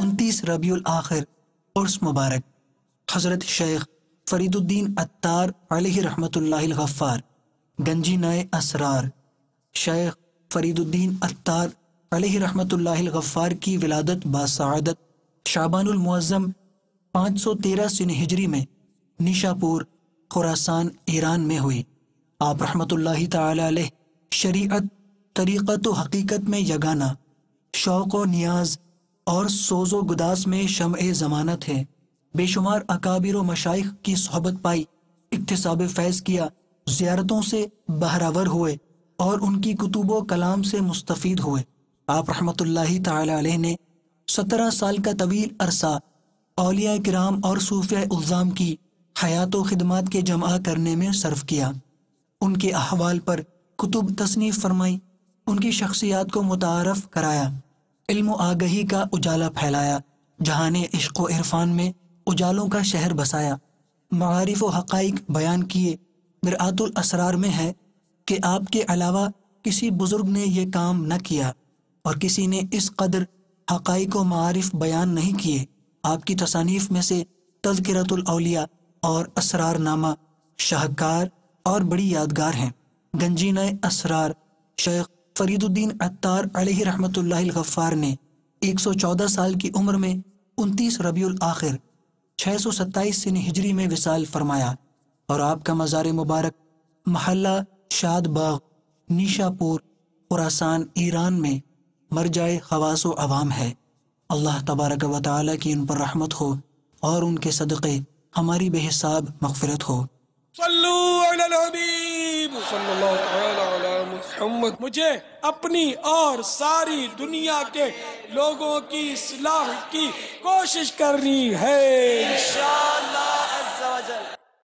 29 ربیع الآخر عرس مبارک حضرت شیخ فرید الدین عطار علیہ رحمت اللہ الغفار گنجینہ اسرار شیخ فرید الدین عطار علیہ رحمت اللہ الغفار کی ولادت باسعادت شعبان المعظم 513 سن ہجری میں نیشاپور خراسان ایران میں ہوئی۔ آپ رحمت اللہ تعالی علیہ شریعت، طریقت و حقیقت میں یگانہ، شوق و نیاز اور سوز و گداز میں شمع ضمانت ہے۔ بے شمار اکابر و مشائخ کی صحبت پائی، اکتساب فیض کیا، زیارتوں سے بہراور ہوئے اور ان کی کتب و کلام سے مستفید ہوئے۔ آپ رحمت اللہ تعالی علیہ نے 17 سال کا طویل عرصہ اولیاء کرام اور صوفیاء اعظام کی حیات و خدمات کے جمع کرنے میں صرف کیا، ان کے احوال پر کتب تصنیف فرمائی، ان کی شخصیات کو متعارف کرایا، علم و آگہی کا اجالا پھیلایا، جہان عشق و عرفان میں اجالوں کا شہر بسایا، معارف و حقائق بیان کیے۔ مرآت الاسرار میں ہے کہ آپ کے علاوہ کسی بزرگ نے یہ کام نہ کیا اور کسی نے اس قدر حقائق و معارف بیان نہیں کیے۔ آپ کی تصانیف میں سے تذکرۃ الاولیاء اور اسرار نامہ شاہکار اور بڑی یادگار ہیں۔ گنجینہ اسرار شیخ فرید الدین عطار علیہ رحمت اللہ الغفار نے 114 سال کی عمر میں 29 ربیع الآخر 627 سن ہجری میں وصال فرمایا، اور آپ کا مزار مبارک محلہ شاد باغ نیشاپور خراسان ایران میں مرجع خواص و عوام ہے۔ اللہ تبارک و تعالی کی ان پر رحمت ہو اور ان کے صدقے ہماری بے حساب مغفرت ہو۔ صلو علی الحبیب صلی اللہ تعالی علی محمد۔ مجھے اپنی اور ساری دنیا کے لوگوں کی اصلاح کی کوشش کرنی ہے انشاءاللہ۔